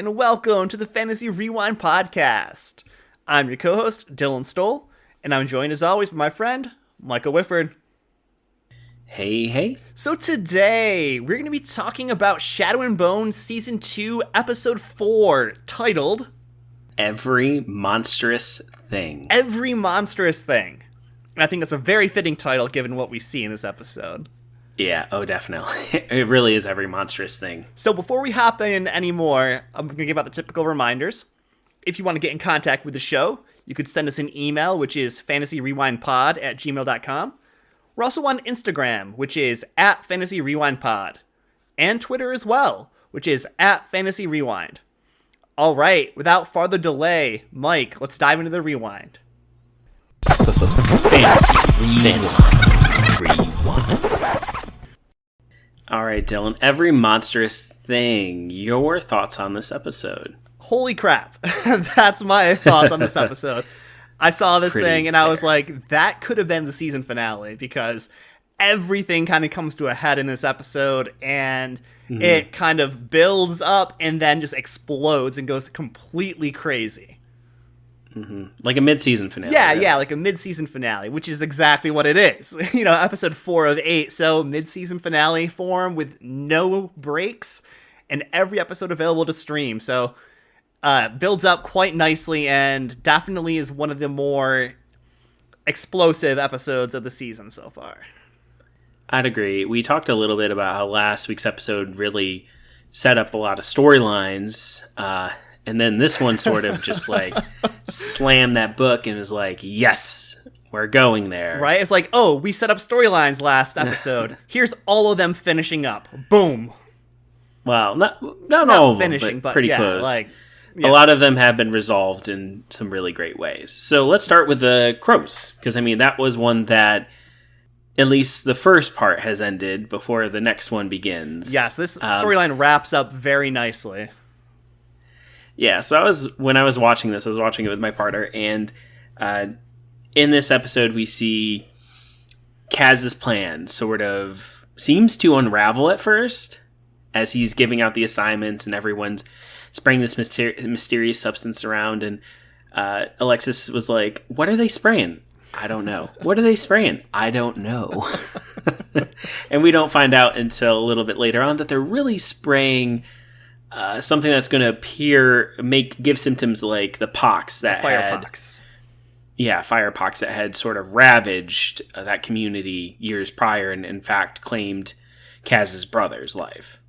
and welcome to the Fantasy Rewind Podcast. I'm your co-host, Dylan Stoll, and I'm joined as always by my friend, Michael Whifford. Hey. So today, we're going to be talking about Shadow and Bone Season 2, Episode 4, titled... Every Monstrous Thing. Every Monstrous Thing. And I think that's a very fitting title given what we see in this episode. Yeah, definitely. It really is every monstrous thing. So before we hop in anymore, I'm going to give out the typical reminders. If you want to get in contact with the show, you could send us an email, which is fantasyrewindpod@gmail.com. We're also on Instagram, which is @fantasyrewindpod. And Twitter as well, which is @fantasyrewind. All right, without farther delay, Mike, let's dive into the rewind. Fantasy Rewind. All right, Dylan. Every monstrous thing. Your thoughts on this episode? Holy crap. That's my thoughts on this episode. I saw this thing and I was like, that could have been the season finale because everything kind of comes to a head in this episode and it kind of builds up and then just explodes and goes completely crazy. Like a mid-season finale. Yeah, like a mid-season finale, which is exactly what it is. Episode 4 of 8, so mid-season finale form with no breaks and every episode available to stream. So builds up quite nicely and definitely is one of the more explosive episodes of the season so far. I'd agree. We talked a little bit about how last week's episode really set up a lot of storylines, and then this one sort of just like slammed that book and was like, yes, we're going there. Right? It's like, oh, we set up storylines last episode. Here's all of them finishing up. Boom. Well, not all of finishing, them, but pretty close. Like, yes. A lot of them have been resolved in some really great ways. So let's start with the crows, because that was one that at least the first part has ended before the next one begins. Yes, this storyline wraps up very nicely. Yeah, so when I was watching this, I was watching it with my partner, and in this episode we see Kaz's plan sort of seems to unravel at first as he's giving out the assignments and everyone's spraying this mysterious substance around, and Alexis was like, what are they spraying? I don't know. What are they spraying? I don't know. And we don't find out until a little bit later on that they're really spraying something that's going to give symptoms like the pox that Firepox. Yeah, firepox that had sort of ravaged that community years prior and in fact claimed Kaz's brother's life.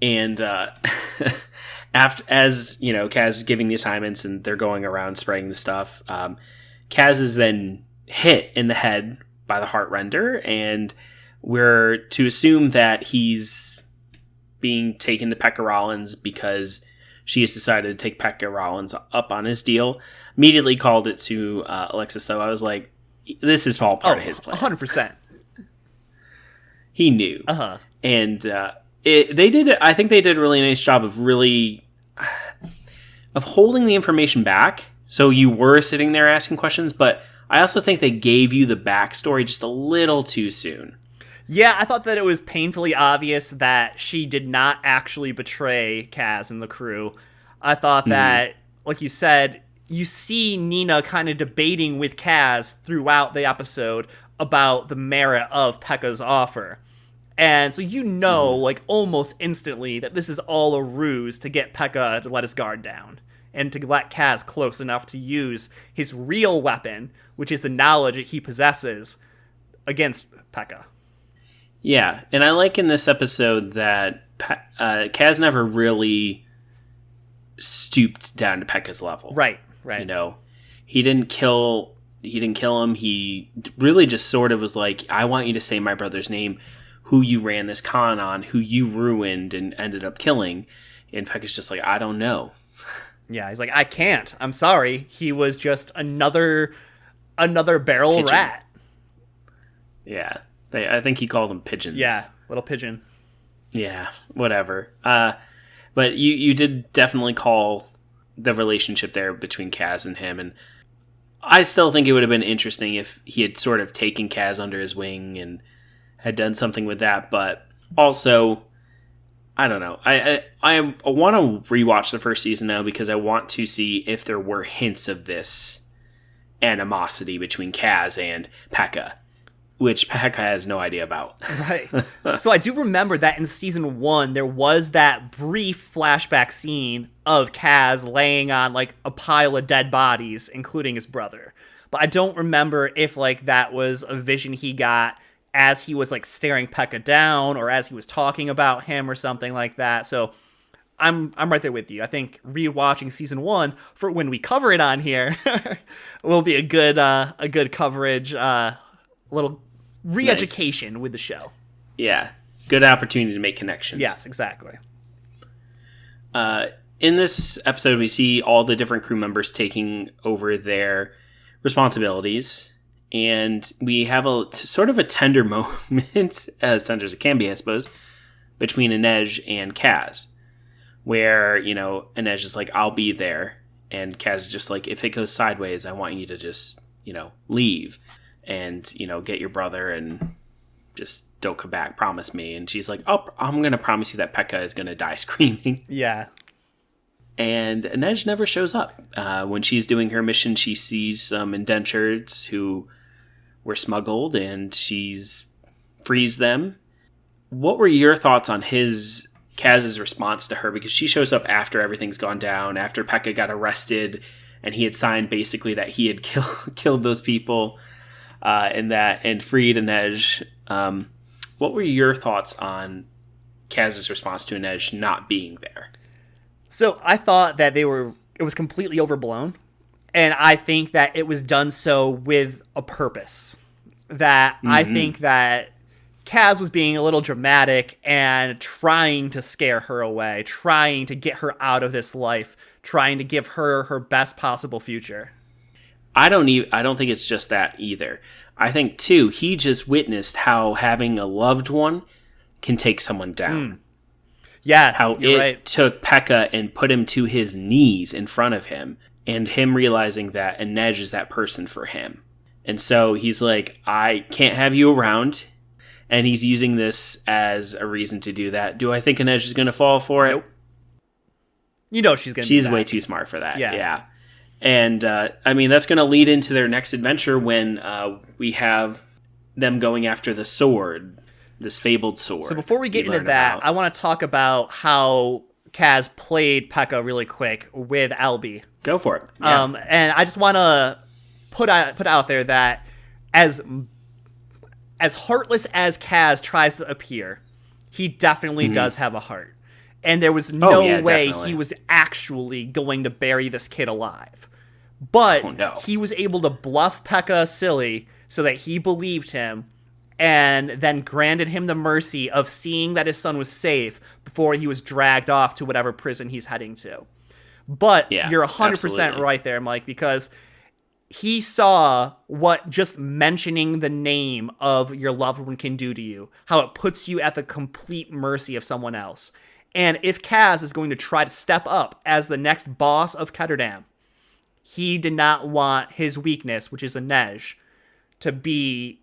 And as Kaz is giving the assignments and they're going around spraying the stuff, Kaz is then hit in the head by the Heartrender, and we're to assume that he's being taken to Pekka Rollins because she has decided to take Pekka Rollins up on his deal. Immediately called it to Alexis, though. I was like, this is all part of his plan. 100%. He knew. Uh-huh. And I think they did a really nice job of holding the information back. So you were sitting there asking questions, but I also think they gave you the backstory just a little too soon. Yeah, I thought that it was painfully obvious that she did not actually betray Kaz and the crew. I thought that, like you said, you see Nina kind of debating with Kaz throughout the episode about the merit of Pekka's offer. And so like almost instantly that this is all a ruse to get Pekka to let his guard down and to let Kaz close enough to use his real weapon, which is the knowledge that he possesses, against Pekka. Yeah, and I like in this episode that Kaz never really stooped down to Pekka's level. Right. He didn't kill him. He really just sort of was like, I want you to say my brother's name, who you ran this con on, who you ruined and ended up killing. And Pekka's just like, I don't know. Yeah, he's like, I can't. I'm sorry. He was just another barrel Pigeon. rat. Yeah. I think he called them pigeons. Yeah, little pigeon. Yeah, whatever. But you did definitely call the relationship there between Kaz and him, and I still think it would have been interesting if he had sort of taken Kaz under his wing and had done something with that, but also I don't know. I want to rewatch the first season now because I want to see if there were hints of this animosity between Kaz and Pekka, which Pekka has no idea about. Right. So I do remember that in season 1, there was that brief flashback scene of Kaz laying on like a pile of dead bodies, including his brother. But I don't remember if like that was a vision he got as he was like staring Pekka down or as he was talking about him or something like that. So I'm right there with you. I think rewatching season 1 for when we cover it on here will be a good coverage, little re-education nice. With the show. Yeah, good opportunity to make connections. Yes, exactly. In this episode, we see all the different crew members taking over their responsibilities, and we have a sort of a tender moment, as tender as it can be, I suppose, between Inej and Kaz, where, you know, Inej is like, I'll be there, and Kaz is just like, if it goes sideways, I want you to just, you know, leave and, you know, get your brother and just don't come back, promise me. And she's like, oh, I'm going to promise you that Pekka is going to die screaming. Yeah. And Inej never shows up. When she's doing her mission, she sees some indentures who were smuggled, and she's frees them. What were your thoughts on Kaz's response to her? Because she shows up after everything's gone down, after Pekka got arrested, and he had signed basically that he had killed those people, and freed Inej. What were your thoughts on Kaz's response to Inej not being there? So I thought that it was completely overblown, and I think that it was done so with a purpose. That I think that Kaz was being a little dramatic and trying to scare her away, trying to get her out of this life, trying to give her her best possible future. I don't think it's just that either. I think too, he just witnessed how having a loved one can take someone down. Yeah, how it took Pekka and put him to his knees in front of him, and him realizing that Inej is that person for him. And so he's like, I can't have you around, and he's using this as a reason to do that. Do I think Inej is going to fall for it? Nope. You know she's going to. She's way too smart for that. Yeah. And, I mean, that's going to lead into their next adventure when we have them going after the sword. This fabled sword. So before we get into that, I want to talk about how Kaz played Pekka really quick with Albie. Go for it. Yeah. And I just want to put out there that as heartless as Kaz tries to appear, he definitely does have a heart. And there was no way definitely. He was actually going to bury this kid alive. But he was able to bluff Pekka silly so that he believed him, and then granted him the mercy of seeing that his son was safe before he was dragged off to whatever prison he's heading to. But you're 100% absolutely. Right there, Mike, because he saw what just mentioning the name of your loved one can do to you, how it puts you at the complete mercy of someone else. And if Kaz is going to try to step up as the next boss of Ketterdam, he did not want his weakness, which is Inej, to be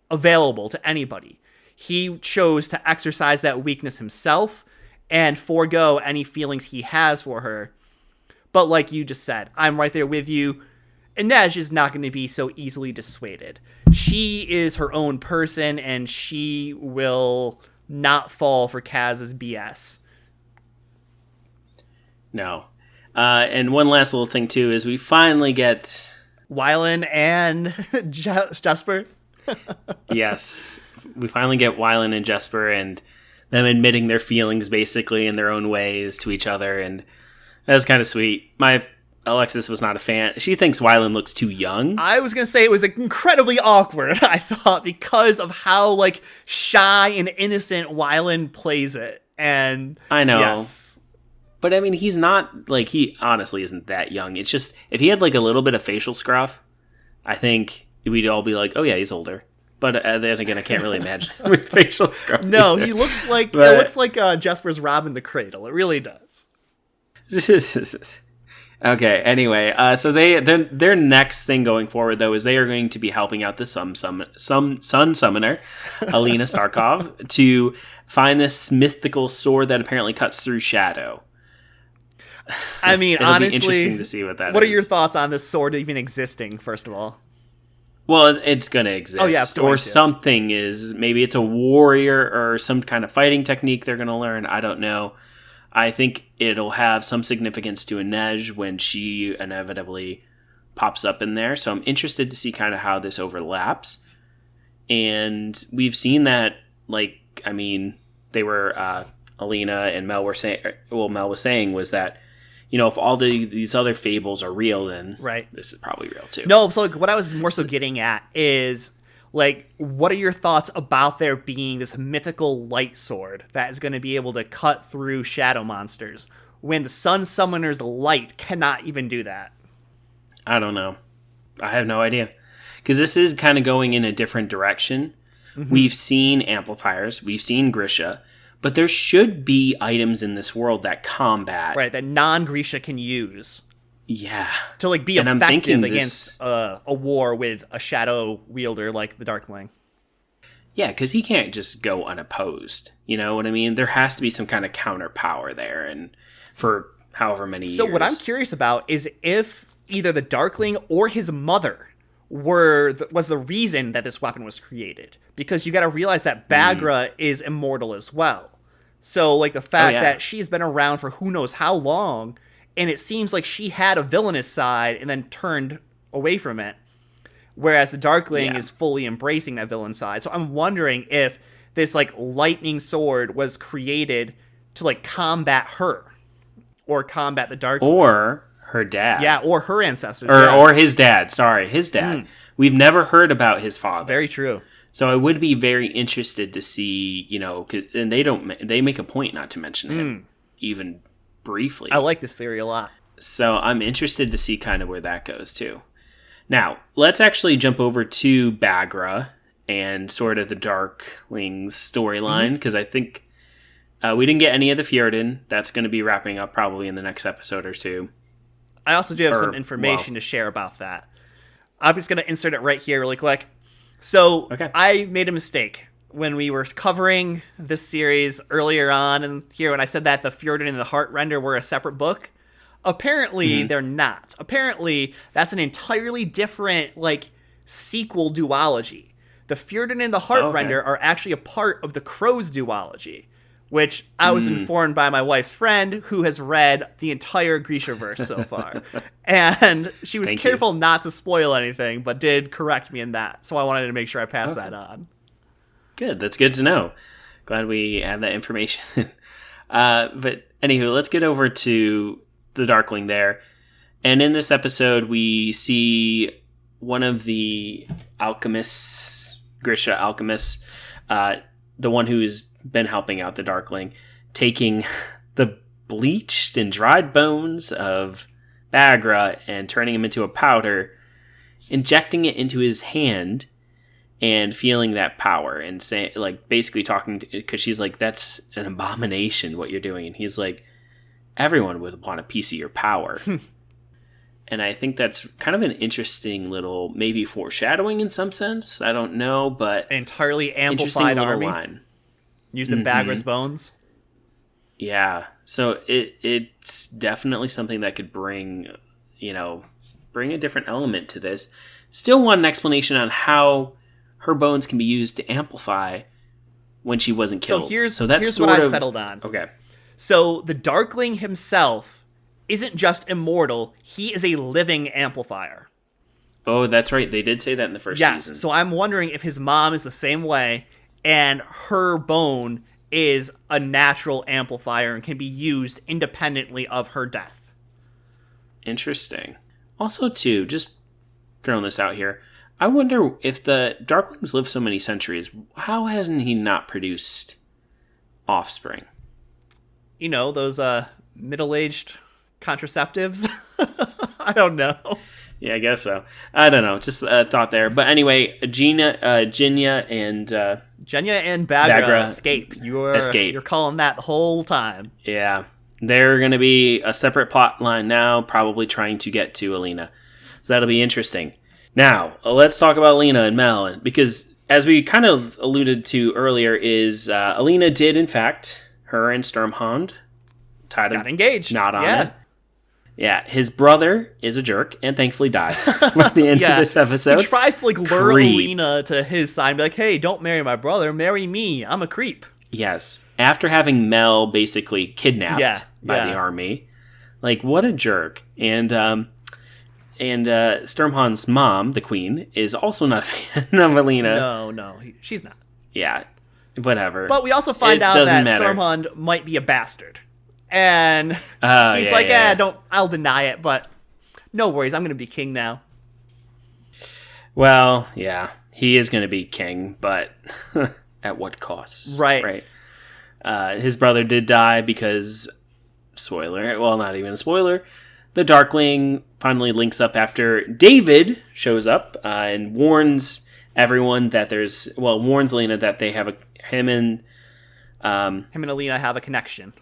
available to anybody. He chose to exercise that weakness himself and forego any feelings he has for her. But like you just said, I'm right there with you. Inej is not going to be so easily dissuaded. She is her own person, and she will not fall for Kaz's BS. No. And one last little thing, too, is we finally get Wylan and Jesper. Yes, we finally get Wylan and Jesper and them admitting their feelings basically in their own ways to each other, and that's kind of sweet. My Alexis was not a fan. She thinks Wylan looks too young. I was gonna say it was incredibly awkward, I thought, because of how like shy and innocent Wylan plays it. And I know. Yes. But I mean, he's not like, he honestly isn't that young. It's just if he had like a little bit of facial scruff, I think we'd all be like, oh yeah, he's older. But then again, I can't really imagine him with facial scruff. No, either. He looks like it looks like Jesper's Robin the Cradle. It really does. Okay. Anyway, so their next thing going forward though is they are going to be helping out the sun summoner, Alina Starkov, to find this mythical sword that apparently cuts through shadow. I mean, It'll honestly, be interesting to see what that is. What are your thoughts on this sword even existing? First of all, well, it's going to exist. Oh, yeah, it's going to. Something is. Maybe it's a warrior or some kind of fighting technique they're going to learn. I don't know. I think it'll have some significance to Inej when she inevitably pops up in there. So I'm interested to see kind of how this overlaps. And we've seen that, they were, Alina and Mel were saying, Mel was saying was that, if all these other fables are real, then this is probably real too. No, so what I was more so getting at is, what are your thoughts about there being this mythical light sword that is going to be able to cut through shadow monsters when the Sun Summoner's light cannot even do that? I don't know. I have no idea. Because this is kind of going in a different direction. Mm-hmm. We've seen amplifiers. We've seen Grisha. But there should be items in this world that combat. Right, that non-Grisha can use. Yeah. To be effective against a war with a shadow wielder like the Darkling. Yeah, because he can't just go unopposed. You know what I mean? There has to be some kind of counter power there, and for however many years. So what I'm curious about is if either the Darkling or his mother was the reason that this weapon was created. Because you got to realize that Baghra is immortal as well. So, the fact that she's been around for who knows how long, and it seems like she had a villainous side and then turned away from it, whereas the Darkling is fully embracing that villain side. So I'm wondering if this, lightning sword was created to, combat her, or combat the Darkling. Or her dad. Yeah, or her ancestors. Or his dad. Sorry, his dad. We've never heard about his father. Very true. So I would be very interested to see, and they make a point not to mention him, even briefly. I like this theory a lot. So I'm interested to see kind of where that goes too. Now, let's actually jump over to Baghra and sort of the Darkling's storyline, because I think we didn't get any of the Fjordan. That's going to be wrapping up probably in the next episode or two. I also do have some information to share about that. I'm just going to insert it right here really quick. So I made a mistake when we were covering this series earlier on, and here when I said that the Fjordan and the Heartrender were a separate book. Apparently, they're not. Apparently, that's an entirely different sequel duology. The Fjordan and the Heartrender are actually a part of the Crow's duology, which I was informed by my wife's friend who has read the entire Grishaverse so far. And she was careful not to spoil anything, but did correct me in that. So I wanted to make sure I passed that on. Good. That's good to know. Glad we have that information. But anywho, let's get over to the Darkling there. And in this episode, we see one of the alchemists, Grisha alchemists, the one who's been helping out the Darkling, taking the bleached and dried bones of Baghra and turning him into a powder, injecting it into his hand, and feeling that power, and saying, basically talking to, because she's like, "That's an abomination what you're doing," and he's like, "Everyone would want a piece of your power." And I think that's kind of an interesting little, maybe foreshadowing in some sense. I don't know, but an entirely amplified army. Line. Using Baghra's bones? Yeah. So it's definitely something that could bring a different element to this. Still want an explanation on how her bones can be used to amplify when she wasn't killed. So here's what I settled on. Okay. So the Darkling himself isn't just immortal, he is a living amplifier. Oh, that's right. They did say that in the first season. So I'm wondering if his mom is the same way, and her bone is a natural amplifier and can be used independently of her death. Interesting. Also, too, just throwing this out here, I wonder if the Darklings live so many centuries, how hasn't he not produced offspring? Those middle-aged contraceptives? I don't know. Yeah, I guess so. I don't know. Just a thought there. But anyway, Genya and Baghra escape. You're calling that the whole time. Yeah. They're going to be a separate plot line now, probably trying to get to Alina. So that'll be interesting. Now, let's talk about Alina and Mel, because as we kind of alluded to earlier, is Alina did, in fact, her and Sturmhond got engaged. Not on it. Yeah, his brother is a jerk and thankfully dies by the end of this episode. He tries to lure Alina to his side and be like, hey, don't marry my brother, marry me. I'm a creep. Yes. After having Mel basically kidnapped by the army. What a jerk. And Sturmhond's mom, the queen, is also not a fan of Alina. No, she's not. Yeah, whatever. But we also find out that Sturmhond might be a bastard. And he's I'll deny it, but no worries, I'm going to be king now. Well, yeah, he is going to be king, but at what cost? Right. His brother did die because, spoiler, well, not even a spoiler, the Darkling finally links up after David shows up and warns everyone that warns Alina that they have him and Alina have a connection.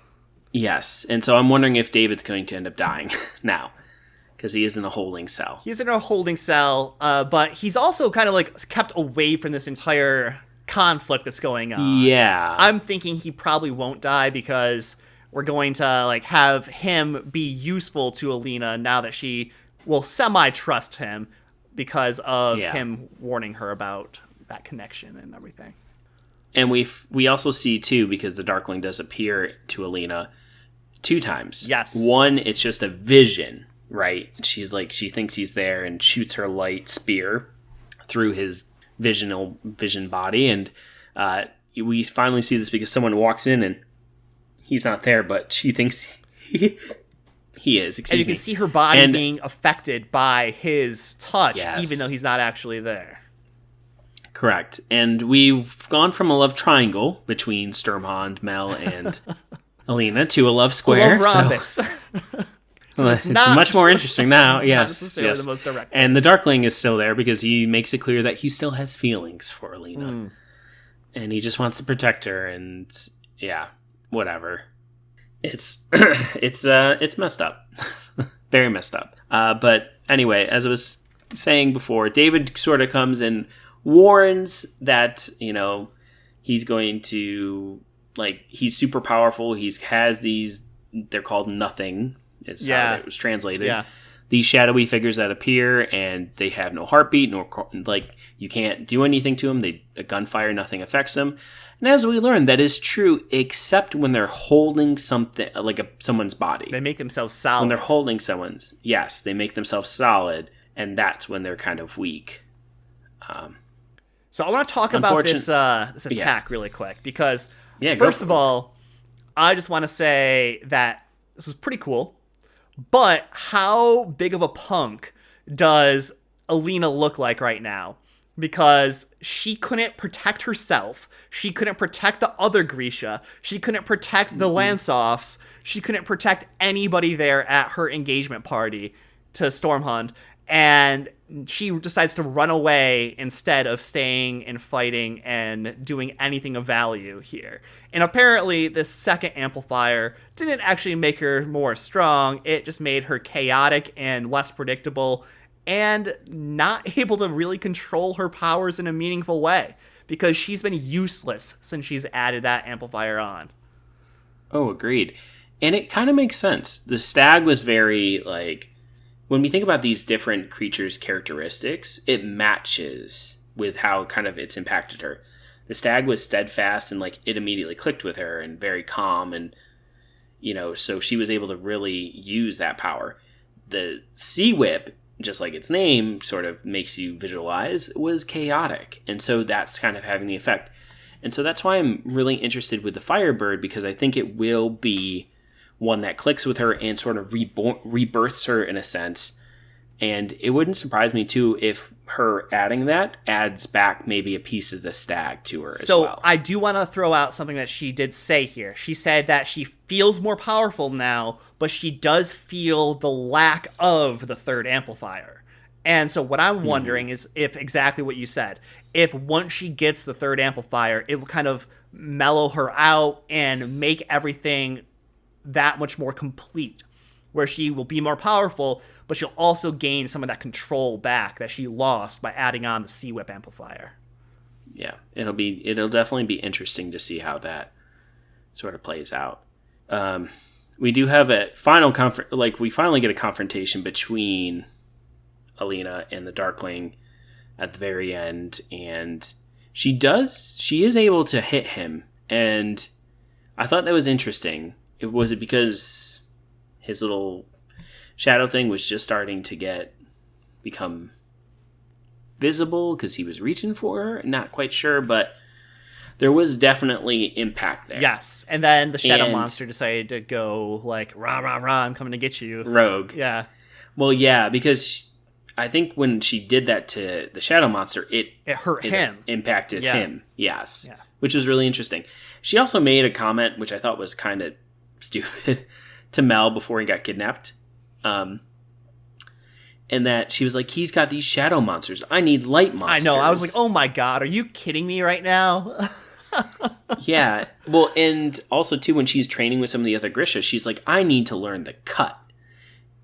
Yes, and so I'm wondering if David's going to end up dying now, because he is in a holding cell. He's in a holding cell, but he's also kind of kept away from this entire conflict that's going on. Yeah. I'm thinking he probably won't die because we're going to have him be useful to Alina now that she will semi-trust him because of him warning her about that connection and everything. And we also see, too, because the Darkling does appear to Alina 2 times. Yes. One, it's just a vision, right? She's she thinks he's there and shoots her light spear through his vision body. And we finally see this because someone walks in and he's not there, but she thinks he is. And you can see her body being affected by his touch, even though he's not actually there. Correct. And we've gone from a love triangle between Sturmhond, Mel, and Alina to a love square. A love rhombus. It's much more interesting now. Yes. Not necessarily the most direct. And the Darkling is still there because he makes it clear that he still has feelings for Alina. And he just wants to protect her, and whatever. It's messed up. Very messed up. But anyway, as I was saying before, David sort of comes and warns that, he's going to, he's super powerful. He has these, they're called nothing, is how it was translated. Yeah. These shadowy figures that appear, and they have no heartbeat, you can't do anything to them. A gunfire, nothing affects them. And as we learned, that is true, except when they're holding something, someone's body. They make themselves solid. When they're holding someone's, yes, they make themselves solid, and that's when they're kind of weak. So I want to talk about this attack really quick, because first of all, I just want to say that this was pretty cool, but how big of a punk does Alina look like right now? Because she couldn't protect herself. She couldn't protect the other Grisha. She couldn't protect the Lansoffs. She couldn't protect anybody there at her engagement party to Stormhond. And she decides to run away instead of staying and fighting and doing anything of value here. And apparently this second amplifier didn't actually make her more strong. It just made her chaotic and less predictable and not able to really control her powers in a meaningful way, because she's been useless since she's added that amplifier on. Oh, agreed. And it kind of makes sense. The stag was very, when we think about these different creatures' characteristics, it matches with how kind of it's impacted her. The stag was steadfast and it immediately clicked with her and very calm, and so she was able to really use that power. The sea whip, just like its name sort of makes you visualize, was chaotic, and so that's kind of having the effect. And so that's why I'm really interested with the Firebird, because I think it will be one that clicks with her and sort of rebirths her in a sense. And it wouldn't surprise me, too, if her adding that adds back maybe a piece of the stag to her as well. So I do want to throw out something that she did say here. She said that she feels more powerful now, but she does feel the lack of the third amplifier. And so what I'm wondering is if exactly what you said, if once she gets the third amplifier, it will kind of mellow her out and make everything that much more complete, where she will be more powerful, but she'll also gain some of that control back that she lost by adding on the C-Whip amplifier. Yeah, it'll definitely be interesting to see how that sort of plays out. We do have a final we finally get a confrontation between Alina and the Darkling at the very end, and she is able to hit him, and I thought that was interesting. Was it because his little shadow thing was just starting to become visible because he was reaching for her? Not quite sure, but there was definitely impact there. Yes, and then the shadow monster decided to go like, rah, rah, rah, I'm coming to get you. Rogue. Yeah. Well, yeah, because I think when she did that to the shadow monster, it hurt him. Impacted him, yes. Yeah. Which was really interesting. She also made a comment, which I thought was kind of stupid, to Mel before he got kidnapped. And that she was like, he's got these shadow monsters. I need light monsters. I know. I was like, oh my God, are you kidding me right now? Yeah. Well, and also, too, when she's training with some of the other Grisha, she's like, I need to learn the cut.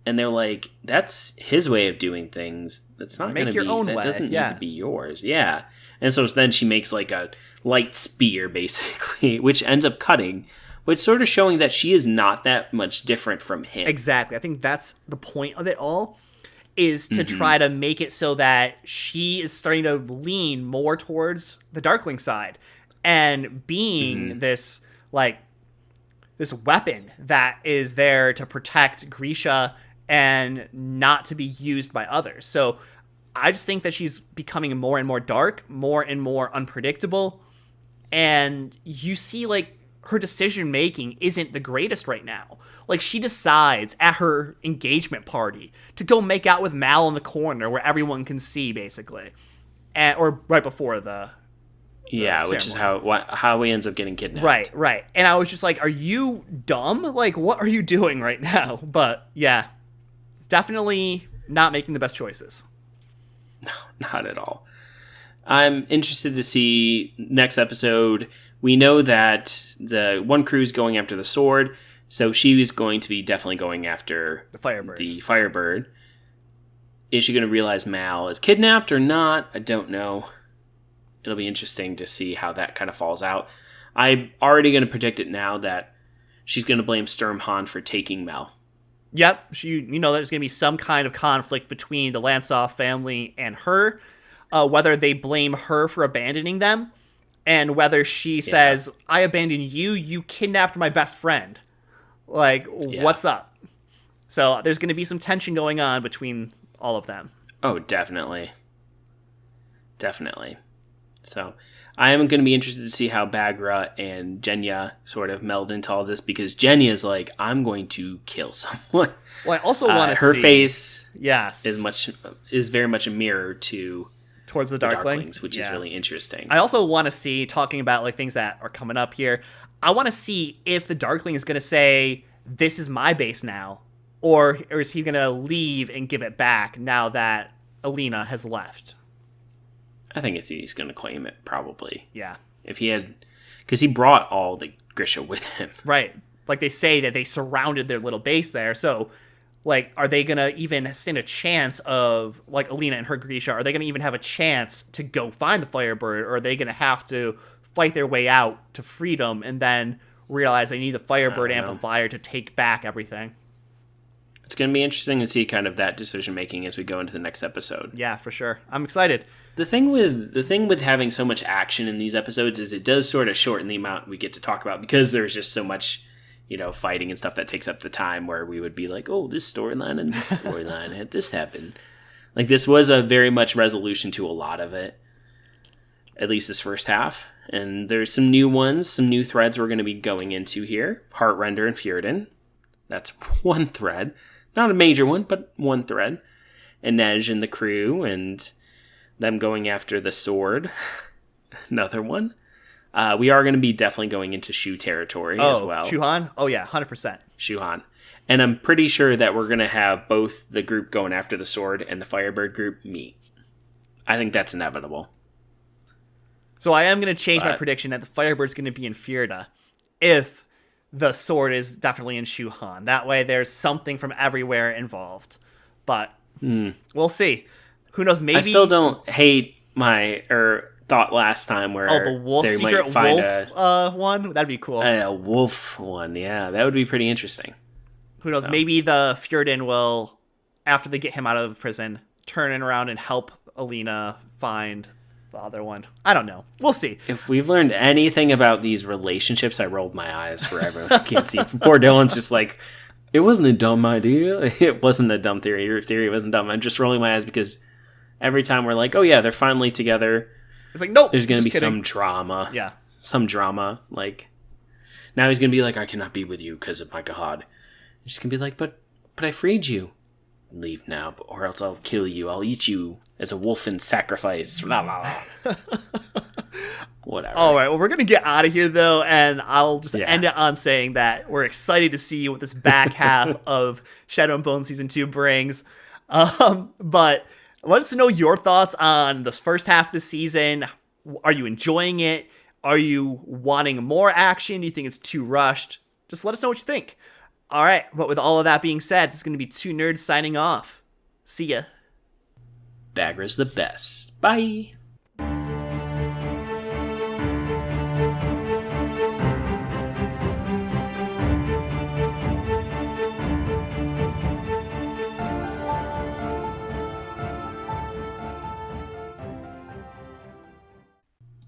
And they're like, that's his way of doing things. That's not going to be your own way. That doesn't need to be yours. Yeah. And so then she makes like a light spear, basically, which ends up cutting, which sort of showing that she is not that much different from him. Exactly. I think that's the point of it all, is to try to make it so that she is starting to lean more towards the Darkling side and being this weapon that is there to protect Grisha and not to be used by others. So I just think that she's becoming more and more dark, more and more unpredictable. And you see, like, her decision making isn't the greatest right now. Like, she decides at her engagement party to go make out with Mal in the corner where everyone can see, basically. Or right before the which is how he ends up getting kidnapped. Right. And I was just like, are you dumb? Like, what are you doing right now? But, yeah, definitely not making the best choices. No, not at all. I'm interested to see next episode. We know that the one crew's going after the sword, so she is going to be definitely going after the Firebird. Is she going to realize Mal is kidnapped or not? I don't know. It'll be interesting to see how that kind of falls out. I'm already going to predict it now that she's going to blame Sturmhond for taking Mal. Yep, there's going to be some kind of conflict between the Lansoff family and her, whether they blame her for abandoning them, and whether she says, I abandoned you, you kidnapped my best friend. Like, what's up? So there's going to be some tension going on between all of them. Oh, definitely. Definitely. So I am going to be interested to see how Baghra and Genya sort of meld into all this, because Genya's like, I'm going to kill someone. Well, I also want to see... Her face yes. is very much a mirror towards the Darklings, which is really interesting. I also want to see, talking about like things that are coming up here, I want to see if the Darkling is going to say, this is my base now, or is he going to leave and give it back now that Alina has left? I think he's going to claim it, probably. Yeah. If he had... Because he brought all the Grisha with him. Right. Like they say that they surrounded their little base there, so... Like, are they going to even stand a chance of, like, Alina and her Grisha, are they going to even have a chance to go find the Firebird, or are they going to have to fight their way out to freedom and then realize they need the Firebird amplifier to take back everything? It's going to be interesting to see kind of that decision-making as we go into the next episode. Yeah, for sure. I'm excited. The thing with having so much action in these episodes is it does sort of shorten the amount we get to talk about, because there's just so much... fighting and stuff that takes up the time where we would be like, oh, this storyline and this storyline had this happen. Like, this was a very much resolution to a lot of it, at least this first half. And there's some new ones, some new threads we're going to be going into here. Heartrender and Fjordan. That's one thread. Not a major one, but one thread. Inej and the crew and them going after the sword. Another one. We are going to be definitely going into Shu territory as well. Shuhan? Oh, yeah, 100%. Shuhan. And I'm pretty sure that we're going to have both the group going after the sword and the Firebird group meet. I think that's inevitable. So I am going to change my prediction that the Firebird's going to be in Fjorda if the sword is definitely in Shu-Han. That way there's something from everywhere involved. But we'll see. Who knows, maybe... I still don't hate thought last time where the wolf, they secret might find wolf one? That'd be cool. A wolf one, yeah. That would be pretty interesting. Who knows, maybe the Fjorden will, after they get him out of prison, turn around and help Alina find the other one. I don't know. We'll see. If we've learned anything about these relationships, I rolled my eyes forever. I can't see. Poor Dylan's just like, it wasn't a dumb idea. It wasn't a dumb theory. Your theory wasn't dumb. I'm just rolling my eyes because every time we're like, oh yeah, they're finally together. It's like, nope. There's going to be kidding. some drama. Yeah. Some drama. Like, now he's going to be like, I cannot be with you because of my God. He's going to be like, but I freed you. Leave now, or else I'll kill you. I'll eat you as a wolf in sacrifice. Blah, blah, blah. Whatever. All right, well, we're going to get out of here, though, and I'll just end it on saying that we're excited to see what this back half of Shadow and Bone Season 2 brings. But let us know your thoughts on the first half of the season. Are you enjoying it? Are you wanting more action? Do you think it's too rushed? Just let us know what you think. All right, but with all of that being said, this is going to be two nerds signing off. See ya. Bagra's the best. Bye.